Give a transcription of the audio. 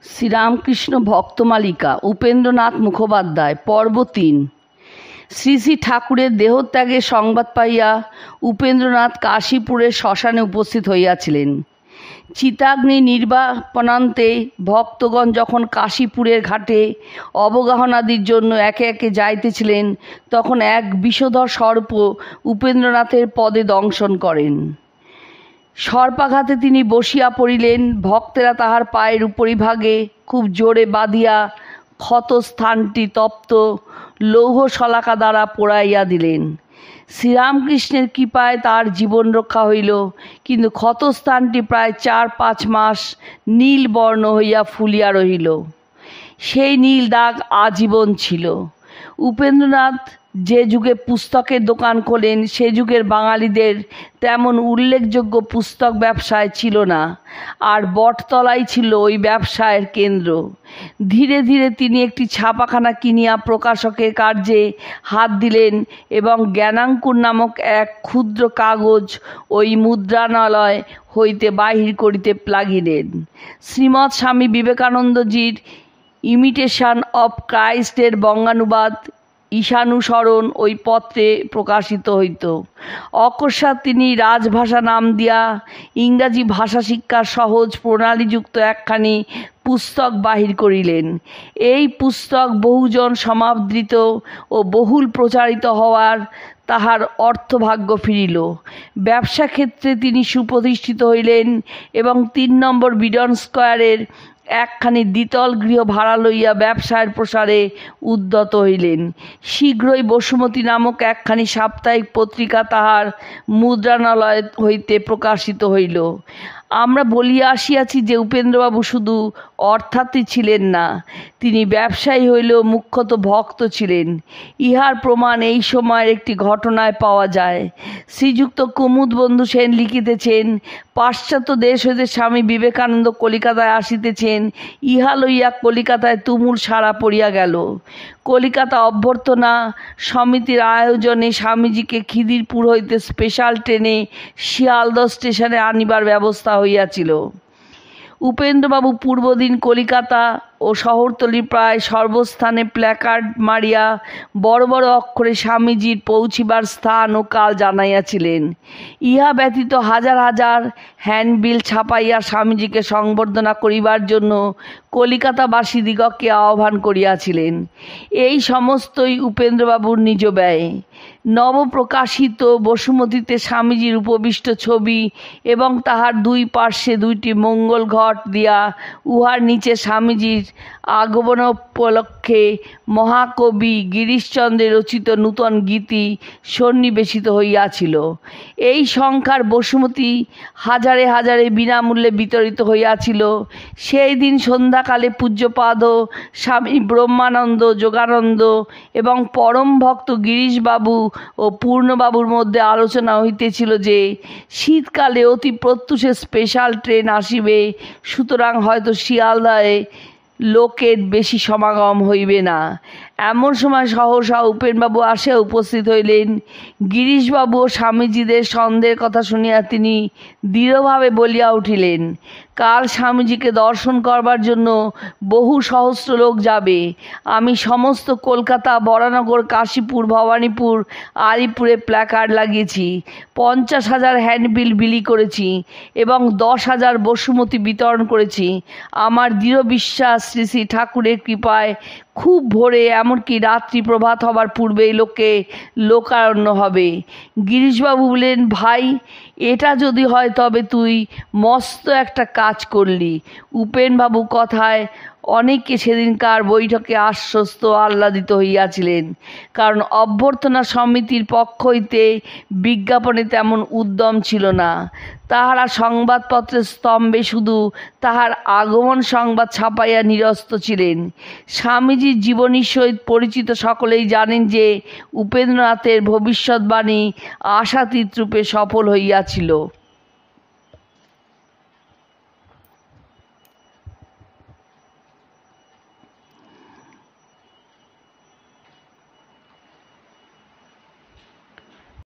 শ্রীরামকৃষ্ণ ভক্তমালিকা উপেন্দ্রনাথ মুখোপাধ্যায় পর্ব ৩। শ্রী শ্রী ঠাকুরের দেহত্যাগের সংবাদ পাইয়া উপেন্দ্রনাথ কাশীপুরের শ্মশানে উপস্থিত হইয়াছিলেন। চিতাগ্নি নির্বাপনান্তে ভক্তগণ যখন কাশীপুরের ঘাটে অবগাহনাদির জন্য একে একে যাইতেছিলেন, তখন এক বিষধর সর্প উপেন্দ্রনাথের পদে দংশন করেন। সর্পাঘাতে তিনি বসিয়া পড়িলেন। ভক্তেরা তাহার পায়ের উপরিভাগে খুব জোরে বাঁধিয়া ক্ষত স্থানটি তপ্ত লৌহ শলাকা দ্বারা পোড়াইয়া দিলেন। শ্রীরামকৃষ্ণের কৃপায় তার জীবন রক্ষা হইল, কিন্তু ক্ষতস্থানটি প্রায় ৪-৫ মাস নীল বর্ণ হইয়া ফুলিয়া রহিল। সেই নীল দাগ আজীবন ছিল। উপেন্দ্রনাথ যে যুগে পুস্তকের দোকান খোলেন, সে যুগের বাঙালিদের তেমন উল্লেখযোগ্য পুস্তক ব্যবসায় ছিল না, আর বটতলাই ছিল ওই ব্যবসায়ের কেন্দ্র। ধীরে ধীরে তিনি একটি ছাপাখানা কিনিয়া প্রকাশকের কার্যে হাত দিলেন এবং জ্ঞানাঙ্কুর নামক এক ক্ষুদ্র কাগজ ওই মুদ্রণালয় হইতে বাহির করিতে লাগিলেন। শ্রীমৎ স্বামী বিবেকানন্দজির ইমিটেশন অব ক্রাইস্টের বঙ্গানুবাদ ঈশানুসরণ ওই পত্রে প্রকাশিত হইত। অকস্মাৎ তিনি রাজভাষা নাম দিয়া ইংরাজি ভাষা শিক্ষার সহজ প্রণালীযুক্ত একখানি পুস্তক বাহির করিলেন। এই পুস্তক বহুজন সমাদৃত ও বহুল প্রচারিত হওয়ার তাহার অর্থভাগ্য ফিরিল। ব্যবসা ক্ষেত্রে তিনি সুপ্রতিষ্ঠিত হইলেন এবং ৩ নম্বর বিডন স্কোয়ারের একখানি দ্বিতল গৃহ ভাড়া লইয়া ব্যবসায়ের প্রসারে উদ্যত হইলেন। শীঘ্রই বসুমতী নামক একখানি সাপ্তাহিক পত্রিকা তাহার মুদ্রণালয় হইতে প্রকাশিত হইল। আমরা বলিয়া আসিয়াছি যে উপেন্দ্রবাবু শুধু অর্থাৎই ছিলেন না, তিনি ব্যবসায়ী হইলেও মুখ্যত ভক্ত ছিলেন। ইহার প্রমাণ এই সময়ের একটি ঘটনায় পাওয়া যায়। শ্রীযুক্ত কুমুদবন্ধু সেন লিখিতেছেন, পাশ্চাত্য দেশ হইতে স্বামী বিবেকানন্দ কলিকাতায় আসিতেছেন। ইহা লইয়া কলিকাতায় তুমুল সাড়া পড়িয়া গেল। কলিকাতা অভ্যর্থনা সমিতির আয়োজনে স্বামীজিকে খিদিরপুর হইতে স্পেশাল ট্রেনে শিয়ালদহ স্টেশনে আনিবার ব্যবস্থা হইয়াছিল। উপেন্দ্রবাবু পূর্বদিন কলিকাতা ও শহরতলির প্রায় সর্বস্থানে প্ল্যাকার্ড মারিয়া বড় বড় অক্ষরে স্বামীজির পৌঁছিবার স্থান ও কাল জানাইয়াছিলেন। ইহা ব্যতীত হাজার হাজার হ্যান্ডবিল ছাপাইয়া স্বামীজিকে সংবর্ধনা করিবার জন্য কলিকাতাবাসীদিগকে আহ্বান করিয়াছিলেন। এই সমস্তই উপেন্দ্রবাবুর নিজ ব্যয়। নবপ্রকাশিত বসুমতীতে স্বামীজির উপবিষ্ট ছবি এবং তাহার দুই পার্শ্বে 2টি মঙ্গল ঘট দিয়া উহার নিচে স্বামীজির আগমন উপলক্ষে মহাকবি গিরিশচন্দ্রের রচিত নূতন গীতি সন্নিবেশিত হইয়াছিল। এই সংখ্যার বসুমতী হাজারে হাজারে বিনামূল্যে বিতরিত হইয়াছিল। সেই দিন সন্ধ্যাকালে পূজ্যপাদ স্বামী ব্রহ্মানন্দ, যোগানন্দ এবং পরম ভক্ত গিরিশবাবু ও পূর্ণবাবুর মধ্যে আলোচনা হইতেছিল যে শীতকালে অতি প্রত্যুষে স্পেশাল ট্রেন আসিবে, সুতরাং হয়তো শিয়ালদায় লোকের বেশি সমাগম হইবে না। এমন সময় সহসা উপেনবাবু আসিয়া উপস্থিত হইলেন। গিরিশবাবু ও স্বামীজিদের সন্দেহের কথা শুনিয়া তিনি দৃঢ়ভাবে বলিয়া উঠিলেন, কাল স্বামীজিকে দর্শন করবার জন্য বহু সহস্র লোক যাবে। আমি সমস্ত কলকাতা, বরানগর, কাশীপুর, ভবানীপুর, আলিপুরে প্ল্যাকার্ড লাগিয়েছি, 50,000 হ্যান্ডবিল বিলি করেছি এবং 10,000 বসুমতী বিতরণ করেছি। আমার দৃঢ় বিশ্বাস শ্রী শ্রী ঠাকুরের কৃপায় খুব ভোরে, এমনকি রাত্রি প্রভাত হবার পূর্বেই লোকারণ্য হবে। গিরিশবাবু বললেন, ভাই, এটা যদি হয় তবে তুই মস্ত একটা কাজ করলি। উপেনবাবু কথায় অনেকে সেদিনকার বৈঠকে আশ্বস্ত আহ্লাদিত হইয়াছিলেন, কারণ অভ্যর্থনা সমিতির পক্ষ হইতে বিজ্ঞাপনে তেমন উদ্যম ছিল না। তাহারা সংবাদপত্রের স্তম্ভে শুধু তাহার আগমন সংবাদ ছাপাইয়া নিরস্ত ছিলেন। স্বামীজির জীবনীর সহিত পরিচিত সকলেই জানেন যে উপেন্দ্রনাথের ভবিষ্যৎবাণী আশাতীত রূপে সফল হইয়াছিল।